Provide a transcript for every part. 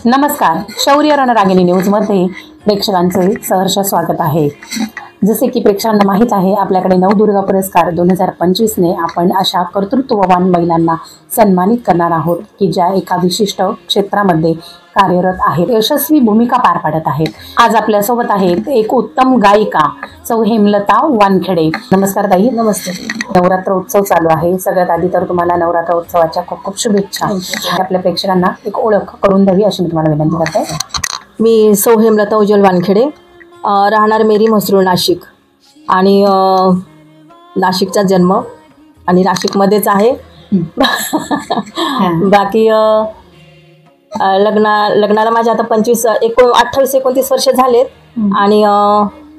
नमस्कार. शौर्य रणरागिणी न्यूजमध्ये प्रेक्षकांचे सहर्ष स्वागत आहे. जसे की प्रेक्षकांना माहीत आहे, आपल्याकडे नवदुर्गा पुरस्कार 2025ने आपण अशा कर्तृत्ववान महिलांना सन्मानित करणार आहोत की ज्या एका विशिष्ट क्षेत्रामध्ये कार्यरत आहेत, यशस्वी भूमिका पार पाडत आहेत. आज आपल्यासोबत आहेत एक उत्तम गायिका सौ हेमलता वानखेडे. नमस्कार ताई. नमस्ते. नवरात्र उत्सव चालू आहे. सगळ्यात आधी तर तुम्हाला नवरात्र उत्सवाच्या खूप खूप शुभेच्छा. आपल्या प्रेक्षकांना एक ओळख करून द्यावी अशी मी तुम्हाला विनंती करते. मी सौ हेमलता उज्ज्वल वानखेडे, राहणार मेरी म्हसरूळ नाशिक, आणि नाशिकचा जन्म आणि नाशिकमध्येच आहे. बाकी लग्नाला माझ्या आता 28-29 वर्ष झालेत. आणि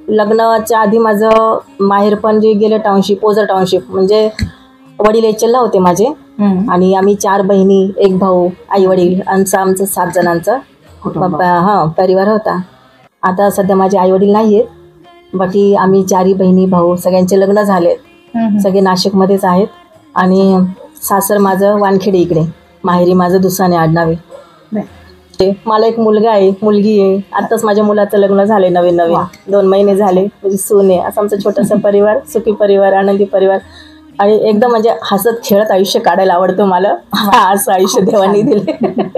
लग्नाच्या आधी माझं माहेर पण जे गेलं टाउनशिप, ओझर टाउनशिप, म्हणजे वडील एचएलला होते माझे. आणि आम्ही 4 बहिणी, 1 भाऊ, आई वडील, आमचं 7 जणांचा परिवार होता. आता सध्या माझे आई वडील नाही आहेत. बाकी आम्ही 4 बहिणी भाऊ, सगळ्यांचे लग्न झालेत. सगळे नाशिकमध्येच आहेत. आणि सासर माझं वानखेडे इकडे, माहेरी माझं दुसाने आडनाव आहे. मला एक मुलगा आहे, मुलगी आहे. आताच माझ्या मुलाचं लग्न झाले, नवीन 2 महिने झाले. म्हणजे सून आहे. असं आमचं छोटासा परिवार, सुखी परिवार, आनंदी परिवार. आणि एकदम म्हणजे हसत खेळत आयुष्य काढायला आवडतं मला. असं आयुष्य देवानी दिले.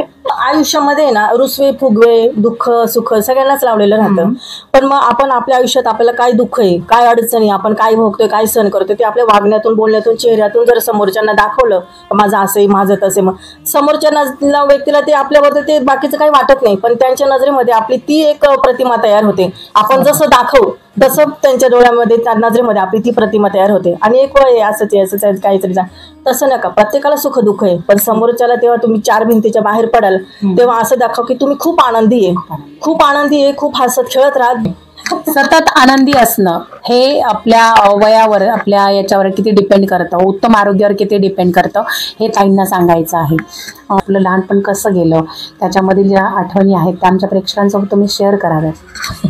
आयुष्यामध्ये ना रुसवे फुगवे, दुःख सुख सगळ्यांनाच लावलेलं राहतं. पण मग आपण आपल्या आयुष्यात आपल्याला काय दुःख आहे, काय अडचणी, आपण काय भोगतोय, काय सहन करतोय, ते आपल्या वागण्यातून, बोलण्यातून, चेहऱ्यातून जर समोरच्यांना दाखवलं, माझं असं आहे, माझं तसे, मग समोरच्या व्यक्तीला ते आपल्याबद्दल ते बाकीचं काही वाटत नाही. पण त्यांच्या नजरेमध्ये आपली ती एक प्रतिमा तयार होते. आपण जसं दाखवू तसं त्यांच्या डोळ्यामध्ये, त्या नजरेमध्ये आपली ती प्रतिमा तयार होते. आणि एक वेळ असंच आहे, असंच काहीतरी तसं नका. प्रत्येकाला सुख दुःख आहे. पण समोरच्याला तेव्हा तुम्ही 4 भिंतीच्या बाहेर पडाल तेव्हा असं दाखव की तुम्ही खूप आनंदी आहे, खूप आनंदी आहे, खूप हसत खेळत राहत. सतत आनंदी असणं हे आपल्या वयावर, आपल्या याच्यावर किती डिपेंड करतं, उत्तम आरोग्यावर किती डिपेंड करतं, हे ताईंना सांगायचं आहे. आपलं लहानपण कसं गेलं, त्याच्यामधील ज्या आठवणी आहेत त्या आमच्या प्रेक्षकांसोबत तुम्ही शेअर कराव्यात.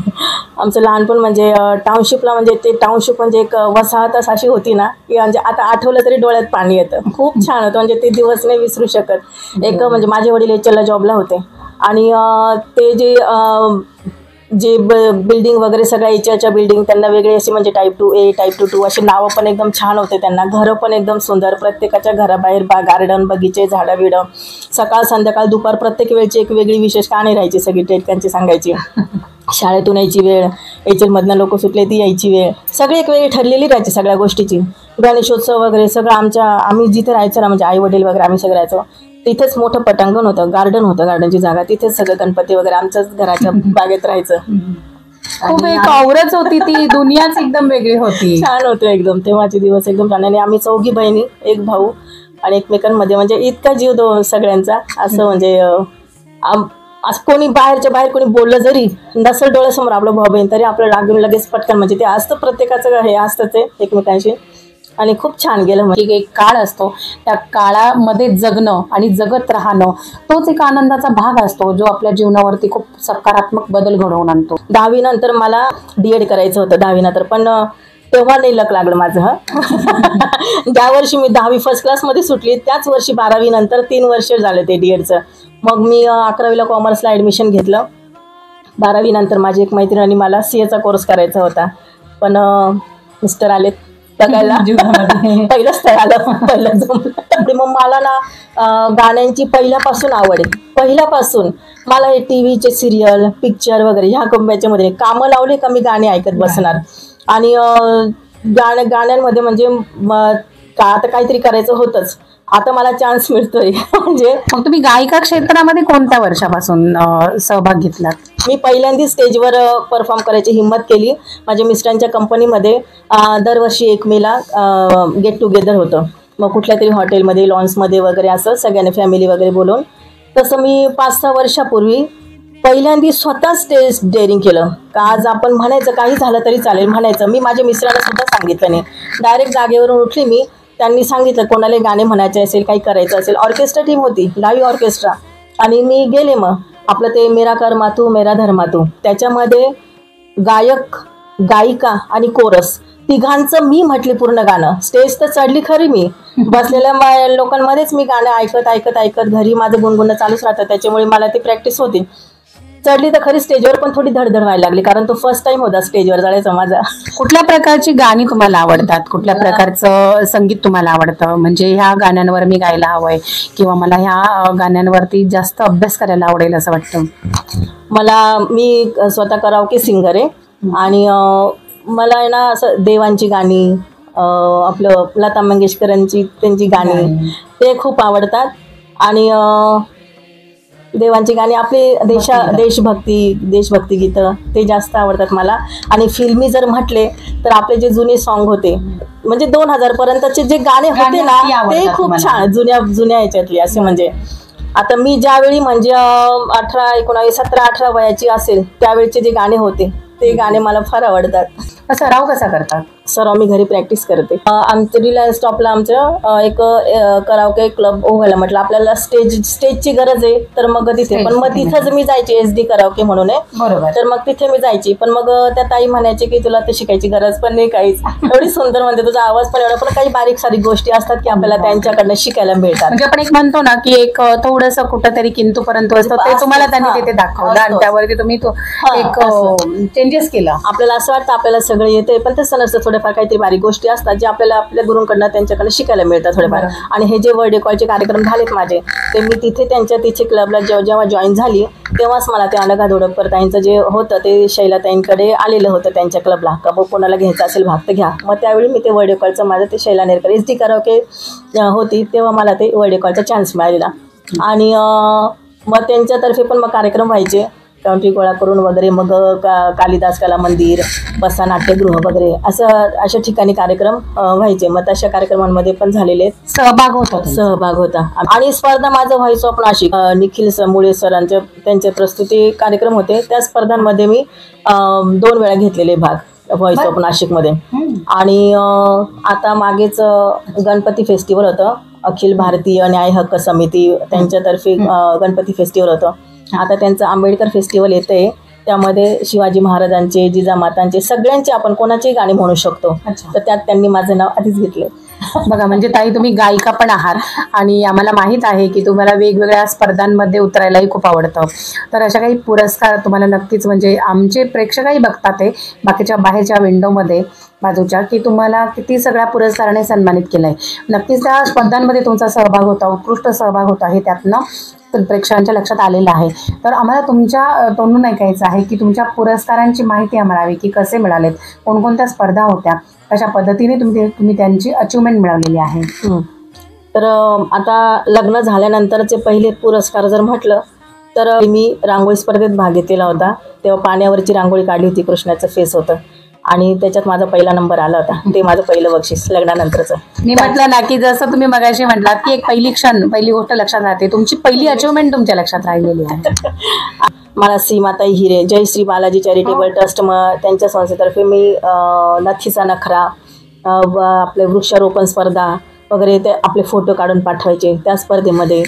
आमचं लहानपण म्हणजे टाउनशिपला, म्हणजे ते टाउनशिप म्हणजे एक वसाहतच अशी होती ना की म्हणजे आता आठवलं तरी डोळ्यात पाणी येतं. खूप छान होतं. म्हणजे ते दिवस नाही विसरू शकत. एक म्हणजे माझे वडील एचएलला जॉबला होते. आणि ते जे बिल्डिंग वगैरे सगळ्या एचएलच्या बिल्डिंग त्यांना वेगळे असे, म्हणजे टाईप 2A, टाईप 2 असे नावं पण एकदम छान होते त्यांना. घरं पण एकदम सुंदर. प्रत्येकाच्या घराबाहेर गार्डन, बगीचे, झाडं बिडं, सकाळ संध्याकाळ दुपार प्रत्येक वेळची एक वेगळी विशेष कहाणी राहायची. सगळी त्यांची सांगायची. शाळेतून यायची वेळ, एचएलमधनं लोक सुटले ती यायची वेळ, सगळी एक वेगळी ठरलेली राहायची सगळ्या गोष्टीची. गणेशोत्सव वगैरे सगळं आम्ही जिथे राहायचो ना, म्हणजे आई वडील वगैरे आम्ही सगळं राहायचो, तिथेच मोठं पटांगण होतं, गार्डन होतं, गार्डनची जागा, तिथेच सगळं गणपती वगैरे आमच्याच घराच्या बागेत राहायचं. खूप एक आवरच होती, ती दुनियाच एकदम वेगळी होती. छान होतं एकदम. तेव्हाचे दिवस एकदम छान. आणि आम्ही 4 बहिणी, 1 भाऊ, आणि एकमेकांमध्ये म्हणजे इतका जीव सगळ्यांचा. असं म्हणजे असं कोणी बाहेरच्या बाहेर कोणी बोललं जरी नसेल डोळ्यासमोर आपलं भाऊ बहीण, तरी आपलं लागून लगेच पटकन, म्हणजे ते असतं प्रत्येकाचं हे असतं ते एकमेकांशी. आणि खूप छान गेलं. म्हणजे एक काळ असतो, त्या काळामध्ये जगणं आणि जगत राहणं तोच एक आनंदाचा भाग असतो जो आपल्या जीवनावरती खूप सकारात्मक बदल घडवून आणतो. 10वी नंतर मला DED करायचं होतं. 10वी नंतर, पण तेव्हा नाही लक लागलं माझं. ज्या वर्षी मी 10वी फर्स्ट क्लासमध्ये सुटली त्याच वर्षी 12वी नंतर 3 वर्ष झालं ते DEDचं. मग मी 11वीला कॉमर्सला ॲडमिशन घेतलं. 12वी नंतर माझी एक मैत्रिणी मला CAचा कोर्स करायचा होता. पण मिस्टर आले बघायला. पहिलं स्थळ आलं, पहिलं जमलं. मग मला ना गाण्यांची पहिल्यापासून आवड आहे. पहिल्यापासून मला हे TVचे सिरियल, पिक्चर वगैरे ह्या कंप्याच्यामध्ये कामं लावले का मी गाणे ऐकत बसणार. आणि गाण्यांमध्ये म्हणजे आता काहीतरी करायचं होतंच. आता मला चान्स मिळतोय. म्हणजे मग तुम्ही गायिका क्षेत्रामध्ये कोणत्या वर्षापासून सहभाग घेतलात? मी पहिल्यांदा स्टेजवर परफॉर्म करायची हिंमत केली. माझ्या मिस्टरांच्या कंपनीमध्ये दरवर्षी 1 मेला गेट टुगेदर होतं. मग कुठल्या तरी हॉटेलमध्ये, लॉन्समध्ये वगैरे असं सगळ्यांनी फॅमिली वगैरे बोलवून. तसं मी 5-6 वर्षापूर्वी पहिल्यांदा स्वतः स्टेज डेअरिंग केलं. का आज आपण म्हणायचं काही झालं तरी चालेल म्हणायचं. मी माझ्या मिस्टरांना सुद्धा सांगितलं नाही. डायरेक्ट जागेवरून उठली मी. त्यांनी सांगितलं कोणाला गाणे म्हणायचे असेल, काही करायचं असेल, ऑर्केस्ट्रा टीम होती, लाईव्ह ऑर्केस्ट्रा. आणि मी गेले. मग आपलं ते मेरा कर्मा तू मेरा धर्मा तू, त्याच्यामध्ये गायक, गायिका आणि कोरस तिघांचं मी म्हटली पूर्ण गाणं. स्टेज तर चढली खरी मी, बसलेल्या लोकांमध्येच मी गाणं ऐकत ऐकत ऐकत घरी माझं गुणगुणं चालूच राहतं, त्याच्यामुळे मला ती प्रॅक्टिस होती. चढली तर खरी स्टेजवर, पण थोडी धडधड व्हायला लागली, कारण तो फर्स्ट टाइम होता स्टेजवर चढायचा माझा. कुठल्या प्रकारची गाणी तुम्हाला आवडतात, कुठल्या प्रकारचं संगीत तुम्हाला आवडतं, म्हणजे ह्या गाण्यांवर मी गायला हवंय किंवा मला ह्या गाण्यांवरती जास्त अभ्यास करायला आवडेल असं वाटतं? मी स्वतः कराओके सिंगर आहे आणि मला आहे ना असं देवांची गाणी, आपलं लता मंगेशकरांची त्यांची गाणी ते खूप आवडतात. आणि देवांची गाणी, आपली देशभक्ती गीतं ते जास्त आवडतात मला. आणि फिल्मी जर म्हटले तर आपले जे जुने सॉन्ग होते, म्हणजे 2000 पर्यंतचे जे गाणे होते ना, ते खूप छान, जुन्या याच्यातले असे. म्हणजे आता मी ज्यावेळी म्हणजे 18, 19, 17, 18 वयाची असेल त्यावेळेचे जे गाणे होते ते गाणे मला फार आवडतात. सराव कसा करतात? सराव मी घरी प्रॅक्टिस करते. आमचं रिलायन्स स्टॉपला आमचं एक कराओके क्लब व्हायला म्हटलं, आपल्याला स्टेजची गरज आहे, तर मग तिथे पण मग तिथंच मी जायची, SD कराओके म्हणून आहे. बरोबर. तर मग तिथे मी जायची, पण मग त्या ताई म्हणायचे की तुला ते शिकायची गरज पण नाही काहीच, एवढी सुंदर म्हणते, तुझा आवाज पण एवढा, पण काही बारीक सारीक गोष्टी असतात की आपल्याला त्यांच्याकडनं शिकायला मिळतात. म्हणजे आपण एक म्हणतो ना की एक थोडंसं कुठंतरी किंतु परंतु असतं, ते तुम्हाला त्यांनी तिथे दाखवलं आणि त्यावरती तुम्ही तो एक चेंजेस केला. आपल्याला असं वाटतं आपल्याला सगळं येते, पण तसं नसतं, थोड्याफार काहीतरी बारीक गोष्टी असतात जे आपल्याला आपल्या गुरूंकडनं त्यांच्याकडनं शिकायला मिळतात थोडेफार. आणि हे जे वर्ल्ड रेकॉर्डचे कार्यक्रम झालेत माझे, ते मी तिथे क्लबला जेव्हा जॉईन झाली तेव्हाच मला ते अनघा धोडपकर ताईंचं जे होतं ते शैलाताईंकडे आलेलं होतं त्यांच्या क्लबला, का बघ कोणाला घ्यायचं असेल भाग तर घ्या. मग त्यावेळी मी ते वर्ल्ड रेकॉर्डचं माझं ते शैला नेरकर SD कराओके होती, तेव्हा मला ते वर्ल्ड रेकॉर्डचा चान्स मिळालेला. आणि मग त्यांच्यातर्फे पण मग कार्यक्रम व्हायचे, काउंट्री गोळा करून वगैरे, मग कालिदास कला मंदिर, बसा नाट्यगृह वगैरे अशा ठिकाणी कार्यक्रम व्हायचे. मग तशा कार्यक्रमांमध्ये पण झालेले सहभाग होता. आणि स्पर्धा माझं व्हॉइस ऑफ नाशिक, निखिल मुळे सरांचे त्यांचे प्रस्तुती कार्यक्रम होते, त्या स्पर्धांमध्ये मी 2 वेळा घेतलेले भाग व्हॉइस ऑफ नाशिकमध्ये. आणि आता मागेच गणपती फेस्टिवल होतं, अखिल भारतीय न्याय हक्क समिती त्यांच्यातर्फे गणपती फेस्टिवल होतं. आता त्यांचं आंबेडकर फेस्टिवल येतंय, त्यामध्ये शिवाजी महाराजांचे, जिजामातांचे, सगळ्यांचे आपण कोणाचेही गाणे म्हणू शकतो. तर त्यात त्यांनी माझं नाव आधीच घेतलं. बघा, म्हणजे ताई तुम्ही गायिका पण आहात आणि आम्हाला माहित आहे की तुम्हाला वेगवेगळ्या स्पर्धांमध्ये उतरायलाही खूप आवडतं. तर अशा काही पुरस्कार तुम्हाला नक्कीच, म्हणजे आमचे प्रेक्षकही बघतात ते बाकीच्या बाहेरच्या विंडोमध्ये बाजूच्या, की तुम्हाला किती सगळ्या पुरस्काराने सन्मानित केलंय. नक्कीच त्या स्पर्धांमध्ये तुमचा सहभाग होता, उत्कृष्ट सहभाग होता, हे त्यातनं प्रेक्षकांच्या लक्षात आलेलं आहे. तर आम्हाला तुमच्या तोंडून ऐकायचं आहे की तुमच्या पुरस्कारांची माहिती आम्हाला हवी, की कसे मिळालेत, कोणकोणत्या स्पर्धा होत्या, कशा पद्धतीने तुम्ही त्यांची अचिव्हमेंट मिळवलेली आहे. तर आता लग्न झाल्यानंतरचे पहिले पुरस्कार जर म्हटलं तर मी रांगोळी स्पर्धेत भाग घेतलेला होता. तेव्हा पाण्यावरची रांगोळी काढली होती, कृष्णाचं फेस होतं, आणि त्याच्यात माझा पहिला नंबर आला होता. ते माझं पहिलं बक्षीस लग्नानंतरचं. मी म्हटलं ना की जसं तुम्ही मगाशी म्हटलात की एक पहिली गोष्ट लक्षात राहते, तुमची पहिली अचिव्हमेंट तुमच्या लक्षात राहिलेली आहे. मला सीमाताई हिरे, जय श्री बालाजी चॅरिटेबल ट्रस्ट, त्यांच्या संस्थेतर्फे मी नथीचा नखरा, आपले वृक्षारोपण स्पर्धा वगैरे, ते आपले फोटो काढून पाठवायचे. त्या स्पर्धेमध्ये,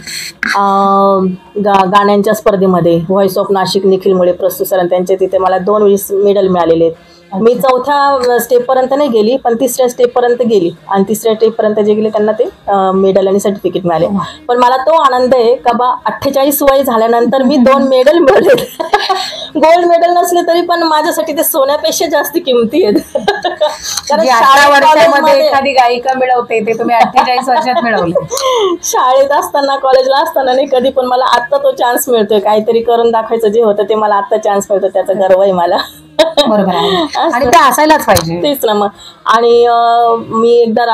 गाण्यांच्या स्पर्धेमध्ये व्हॉइस ऑफ नाशिक निखिल मुळे प्रस्तुत सर, त्यांचे तिथे मला 2 वेळेस मेडल मिळालेले आहेत. मी 4थ्या स्टेपपर्यंत नाही गेली, पण 3ऱ्या स्टेपपर्यंत गेली, आणि 3ऱ्या स्टेपपर्यंत जे गेले त्यांना ते मेडल आणि सर्टिफिकेट मिळाले. पण मला तो आनंद आहे का बा 48 वय झाल्यानंतर मी 2 मेडल मिळवले. गोल्ड मेडल नसले तरी पण माझ्यासाठी ते सोन्यापेक्षा जास्त किमती आहेत. कारण 18 वर्षामध्ये एखादी गायिका मिळवते ते तुम्ही 48 वर्षात मिळवले. शाळेत असताना, कॉलेजला असताना नाही कधी, पण मला आत्ता तो चान्स मिळतोय, काहीतरी करून दाखवायचं जे होतं ते मला आत्ता चान्स मिळतो, त्याचा गर्व आहे मला. बरोबर आहे, आणि ते असायलाच पाहिजे. तेच ना. मग आणि मी एकदा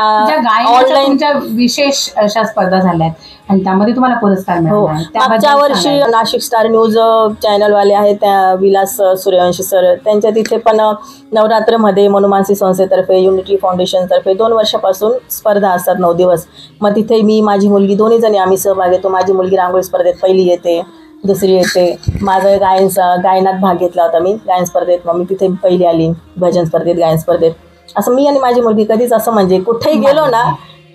ऑनलाईन विशेष अशा स्पर्धा झाल्या आणि त्यामध्ये तुम्हाला पुरस्कार मिळाला. मागच्या वर्षी नाशिक स्टार न्यूज चॅनलवाले आहेत, त्या विलास सूर्यवंशी सर, त्यांच्या तिथे पण नवरात्रमध्ये मनुमानसी संस्थेतर्फे, युनिटी फाउंडेशनतर्फे 2 वर्षापासून स्पर्धा असतात, 9 दिवस. मग तिथे मी, माझी मुलगी, दोन्ही जणी आम्ही सहभाग घेतो. माझी मुलगी रांगोळी स्पर्धेत पहिली येते, दुसरी येते. माझं गायनात भाग घेतला होता मी गायन स्पर्धेत, मग मी तिथे पहिली आली. भजन स्पर्धेत, गायन स्पर्धेत, असं मी आणि माझी मुलगी कधीच असं म्हणजे कुठेही गेलो ना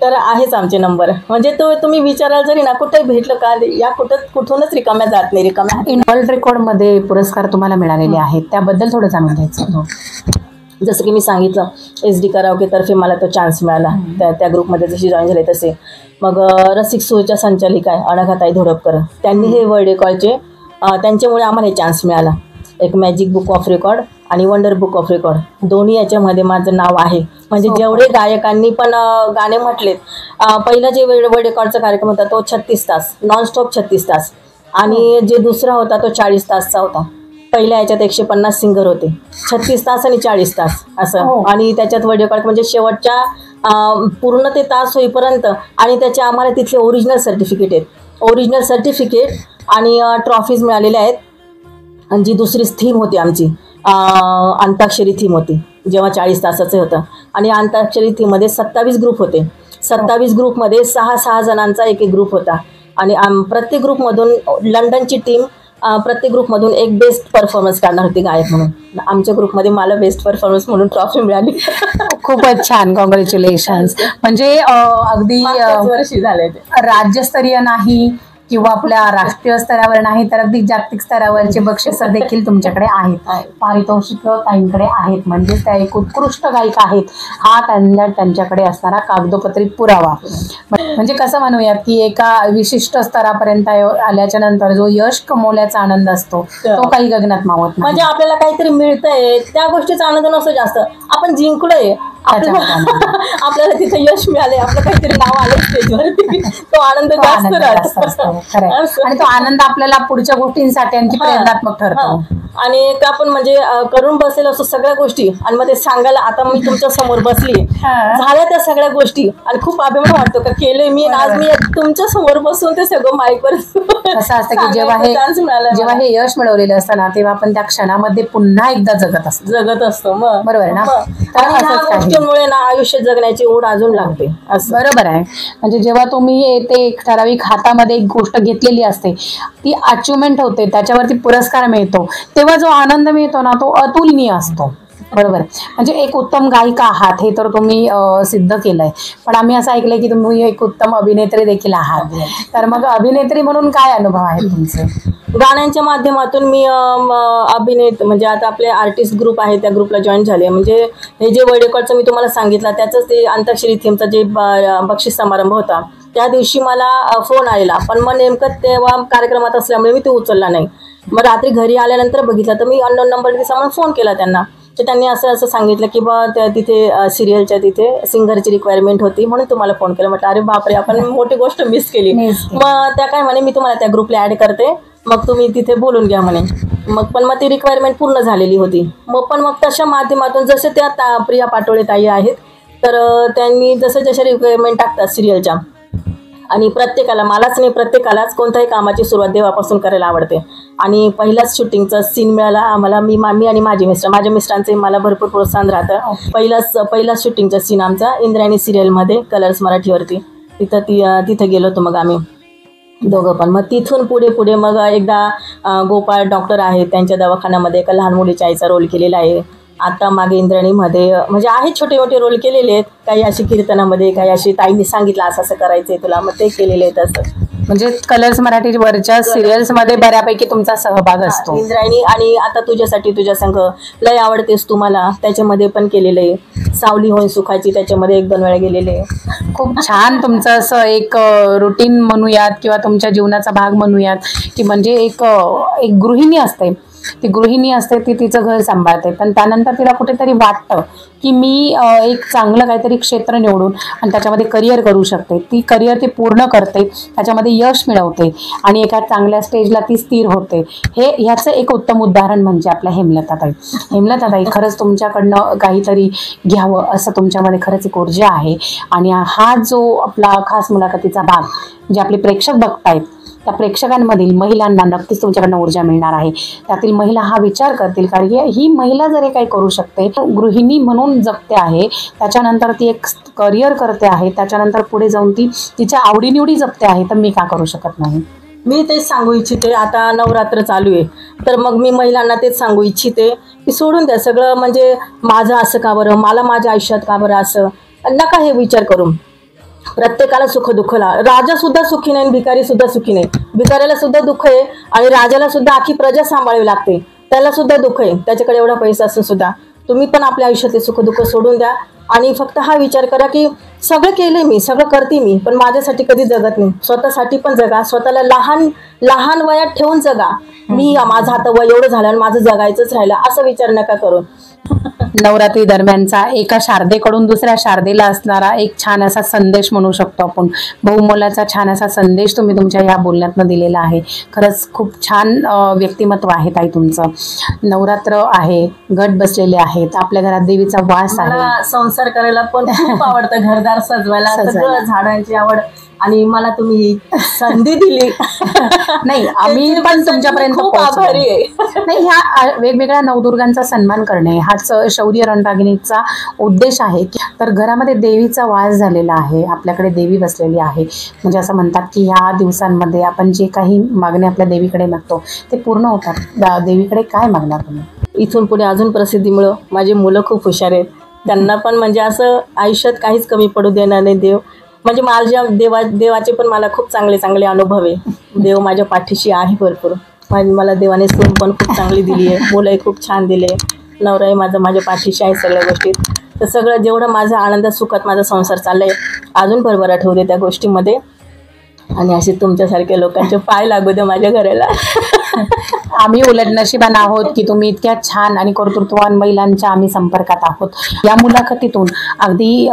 तर आहेच आमचे नंबर. म्हणजे तुम्ही विचाराल जरी ना, कुठे भेटलं का, या कुठूनच रिकाम्या जात नाही. रिकाम्या वर्ल्ड रेकॉर्ड मध्ये पुरस्कार तुम्हाला मिळालेले आहेत, त्याबद्दल थोडं जाणून घ्यायचं. जसं की मी सांगितलं SD कराओकेतर्फे मला तो चान्स मिळाला त्या ग्रुपमध्ये जशी जॉईन झाले तसे. मग रसिक सूरच्या संचालिका आहे अनघाताई धोडपकर, त्यांनी हे वर्ल्ड रेकॉर्डचे त्यांच्यामुळे आम्हाला हे चान्स मिळाला. एक मॅजिक बुक ऑफ रेकॉर्ड आणि वंडर बुक ऑफ रेकॉर्ड दोन्ही याच्यामध्ये माझं नाव आहे. म्हणजे जेवढे गायकांनी पण गाणे म्हटलेत, पहिला जे वर्ल्ड रेकॉर्डचा कार्यक्रम होता तो 36 तास नॉनस्टॉप 36 तास, आणि जे दुसरा होता तो 40 तासचा होता. पहिल्या याच्यात 150 सिंगर होते, 36 तास आणि 40 तास असं. आणि त्याच्यात वर्ल्ड रेकॉर्ड म्हणजे शेवटच्या पूर्ण ते तास होईपर्यंत, आणि त्याचे आम्हाला तिथले ओरिजिनल सर्टिफिकेट आणि ट्रॉफीज मिळालेल्या आहेत. आणि जी दुसरी थीम होती आमची अंताक्षरी थीम होती जेव्हा 40 तासाचं होतं, आणि अंताक्षरी थीममध्ये 27 ग्रुप होते. 27 ग्रुपमध्ये 6 जणांचा एक ग्रुप होता, आणि प्रत्येक ग्रुपमधून लंडनची टीम प्रत्येक ग्रुपमधून एक बेस्ट परफॉर्मन्स काढणार होती गायक म्हणून. आमच्या ग्रुपमध्ये मला बेस्ट परफॉर्मन्स म्हणून ट्रॉफी मिळाली. खूपच छान, कॉंग्रॅच्युलेशन्स. म्हणजे अगदी वर्षी झाले राज्यस्तरीय नाही किंवा आपल्या राष्ट्रीय स्तरावर नाही तर अगदी जागतिक स्तरावरचे बक्षीस देखील तुमच्याकडे आहेत, पारितोषिक ताईंकडे आहेत. म्हणजे त्या एक उत्कृष्ट गायिका आहेत हा त्यांच्याकडे असणारा कागदोपत्री पुरावा. म्हणजे कसं म्हणूयात की एका विशिष्ट स्तरापर्यंत आल्याच्या नंतर जो यश कमवल्याचा आनंद असतो तो काही गगनात मावत नाही. म्हणजे आपल्याला काहीतरी मिळतंय त्या गोष्टीचा आनंद नसतो जास्त, आपण जिंकलोय, आपल्याला तिथे यश मिळाले, आपलं काहीतरी नाव आलं स्टेजवरती, तो आनंद जास्त असतो. आणि तो आनंद आपल्याला पुढच्या गोष्टींसाठी आणखी प्रेरणात्मक ठरतो. आणि एक आपण म्हणजे करून बसलेलो असतो सगळ्या गोष्टी, आणि मग ते सांगायला आता मी तुमच्या समोर बसली झाल्या त्या सगळ्या गोष्टी, आणि खूप अभिमान वाटतो का केलंय मी, आज मी तुमच्या समोर बसून ते सगळं माईकवर. कसं असतं की जेव्हा हे यश मिळवलेलं असतं ना तेव्हा आपण त्या क्षणामध्ये पुन्हा एकदा जगत असतो. बरोबर आहे ना. गोष्टींमुळे ना आयुष्य जगण्याची ओढ अजून लागते. बरोबर आहे. म्हणजे जेव्हा तुम्ही ते एक ठराविक हातामध्ये एक गोष्ट घेतलेली असते, ती अचिव्हमेंट होते, त्याच्यावरती पुरस्कार मिळतो, तेव्हा जो आनंद मिळतो ना तो अतुलनीय असतो. बरोबर. म्हणजे एक उत्तम गायिका आहात हे तर तुम्ही सिद्ध केलंय, पण आम्ही असं ऐकलंय की तुम्ही एक उत्तम अभिनेत्री देखील आहात. तर मग अभिनेत्री म्हणून काय अनुभव आहेत तुमचे? गाण्यांच्या माध्यमातून मी म्हणजे आता आपले आर्टिस्ट ग्रुप आहे त्या ग्रुपला जॉईन झाले. म्हणजे हे जे वर्ल्ड रेकॉर्डचं मी तुम्हाला सांगितलं त्याचंच ते अंताक्षरी थीमचा जे बक्षीस समारंभ होता त्या दिवशी मला फोन आलेला, पण मग नेमकं तेव्हा कार्यक्रमात असल्यामुळे मी ते उचलला नाही. मग रात्री घरी आल्यानंतर बघितलं तर मी अननोन नंबर म्हणून फोन केला त्यांना, तर त्यांनी असं सांगितलं की बा त्या तिथे सिरियलच्या तिथे सिंगरची रिक्वायरमेंट होती म्हणून तुम्हाला फोन केला. म्हटलं अरे बापरे, आपण मोठी गोष्ट मिस केली. मग त्या काय म्हणे मी तुम्हाला त्या ग्रुपला ॲड करते, मग तुम्ही तिथे बोलून घ्या म्हणे. मग ती रिक्वायरमेंट पूर्ण झालेली होती. मग तशा माध्यमातून जसे त्या प्रिया पाटोळे ताई आहेत तर त्यांनी जशा रिक्वायरमेंट टाकतात सिरियलच्या, आणि प्रत्येकाला, मलाच नाही प्रत्येकालाच कोणत्याही कामाची सुरुवात देवापासून करायला आवडते. आणि पहिलाच शूटिंगचा सीन मिळाला आम्हाला. मी आणि माझ्या मिस्टरांचे मला भरपूर प्रोत्साहन राहतं. पहिलाच शूटिंगचा सीन आमचा इंद्रायणी सिरियलमध्ये कलर्स मराठीवरती, तिथं गेलो होतो मग आम्ही दोघं पण. मग तिथून पुढे मग एकदा गोपाळ डॉक्टर आहेत त्यांच्या दवाखान्यामध्ये एका लहान मुलीच्या आईचा रोल केलेला आहे. आता मागे इंद्रायणीमध्ये म्हणजे आहेत छोटे मोठे रोल केलेले आहेत, काही अशी कीर्तनामध्ये, काही अशी ताईंनी सांगितलं असं करायचंय तुला, मग ते केलेले आहेत. असं म्हणजे कलर्स मराठीवरच्या सिरियल्स मध्ये बऱ्यापैकी तुमचा सहभाग असतो. इंद्रायणी आणि आता तुझ्यासाठी तुझ्या संघ लय आवडतेस तुम्हाला त्याच्यामध्ये पण केलेलं आहे. सावली होईन सुखाची त्याच्यामध्ये 1-2 वेळा गेलेले आहे. खूप छान तुमचं असं एक रुटीन म्हणूयात किंवा तुमच्या जीवनाचा भाग म्हणूयात की म्हणजे एक गृहिणी असते, ती तिचं घर सांभाळते, पण त्यानंतर तिला कुठेतरी वाटतं की मी एक चांगलं काहीतरी क्षेत्र निवडून आणि त्याच्यामध्ये करिअर करू शकते. ती करिअर ती पूर्ण करते, त्याच्यामध्ये यश मिळवते आणि एका चांगल्या स्टेजला ती स्थिर होते. ह्याचं एक उत्तम उदाहरण म्हणजे आपल्या हेमलताताई. खरंच तुमच्याकडनं काहीतरी घ्यावं असं तुमच्यामध्ये खरंच एक ऊर्जा आहे. आणि हा जो आपला खास मुलाखतीचा भाग जे आपले प्रेक्षक बघतायत त्या प्रेक्षकांमधील महिलांना नक्कीच तुमच्याकडनं ऊर्जा मिळणार आहे. त्यातील महिला हा विचार करतील कारण ही महिला जरी काही करू शकते, गृहिणी म्हणून जगते आहे, त्याच्यानंतर ती एक करिअर करते आहे, त्याच्यानंतर पुढे जाऊन ती तिच्या आवडीनिवडी जगते आहे, तर मी का करू शकत नाही. मी तेच सांगू इच्छिते. आता नवरात्र चालू आहे तर मग मी महिलांना तेच सांगू इच्छिते की सोडून द्या सगळं, म्हणजे माझं असं का बरं, मला माझ्या आयुष्यात का बरं असं नका हे विचार करून. प्रत्येकाला सुख दुःखला, राजा सुद्धा सुखी नाही, भिकारी सुद्धा सुखी नाही. भिकाऱ्याला सुद्धा दुःख आहे आणि राजाला सुद्धा आखी प्रजा सांभाळावी लागते, त्याला सुद्धा दुःख आहे, त्याच्याकडे एवढा पैसा असून सुद्धा. तुम्ही पण आपल्या आयुष्यातले सुखदुःख सोडून द्या आणि फक्त हा विचार करा की सगळं केलंय मी, सगळं करते मी, पण माझ्यासाठी कधी जगत नाही. स्वतःसाठी पण जगा, स्वतःला लहान लहान वयात ठेवून जगा. मी माझं आता वय एवढं झालं आणि माझं जगायचंच राहिलं असं विचार नका करून. नवरात्री दरम्यानचा एका शारदेकडून दुसऱ्या शारदेला असणारा एक छान असा संदेश म्हणू शकतो आपण. बहुमोलाचा छान असा संदेश तुम्ही तुमच्या या बोलण्यातनं दिलेला आहे. खरंच खूप छान व्यक्तिमत्व आहे ताई तुमचं. नवरात्र आहे, घट बसलेले आहेत, आपल्या घरात देवीचा वास आहे. मला संसार करायला पण खूप आवडतं, घरदार सजवायला, सगळं झाडांची आवड. आणि मला तुम्ही संधी दिली. नाही, आम्ही पण तुमच्यापर्यंत खूप आभारी आहे. नाही, ह्या वेगवेगळ्या नवदुर्गांचा सन्मान करणे हाच शौर्य रणरागिणीचा उद्देश आहे. तर घरामध्ये देवीचा वास झालेला आहे, आपल्याकडे देवी बसलेली आहे. म्हणजे असं म्हणतात की ह्या दिवसांमध्ये आपण जे काही मागणे आपल्या देवीकडे मागतो ते पूर्ण होतात. देवीकडे काय मागणार तुम्ही? इथून पुढे अजून प्रसिद्धी मिळो. माझी मुलं खूप हुशार आहेत, त्यांना पण म्हणजे असं आयुष्यात काहीच कमी पडू देणार नाही देव. म्हणजे माझ्या देवाचे पण मला खूप चांगले चांगले अनुभव आहे. देव माझ्या पाठीशी आहे भरपूर. मला देवाने सून पण खूप चांगली दिली आहे, मुलंही खूप छान दिले, नवराही माझ्या पाठीशी आहे सगळ्या गोष्टीत. तर सगळं जेवढं माझं आनंदात सुखात माझा संसार चाललाय अजून भरभराट होऊ दे त्या गोष्टीमध्ये. आणि असे तुमच्यासारख्या लोकांचे पाय लागू दे माझ्या घराला. आम्ही उलट नशिबान आहोत की तुम्ही इतक्या छान आणि कर्तृत्ववान महिलांच्या आम्ही संपर्कात आहोत. या मुलाखतीतून अगदी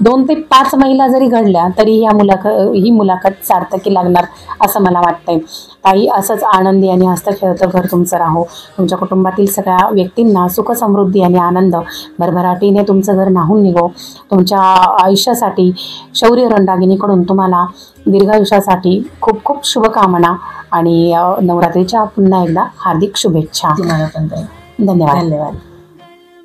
2 ते 5 महिला जरी घडल्या तरी ही मुलाखत सार्थकी लागणार असं मला वाटतंय. ताई, असंच आनंदी आणि हस्तखेळतं घर तुमचं राहो. तुमच्या कुटुंबातील सगळ्या व्यक्तींना सुख समृद्धी आणि आनंद भरभराटीने तुमचं घर नाहून निघो. तुमच्या आयुष्यासाठी शौर्य रणरागिणीकडून तुम्हाला दीर्घायुष्यासाठी खूप खूप शुभकामना आणि नवरात्रीच्या पुन्हा एकदा हार्दिक शुभेच्छा. तुम्हाला पण धन्यवाद. धन्यवाद.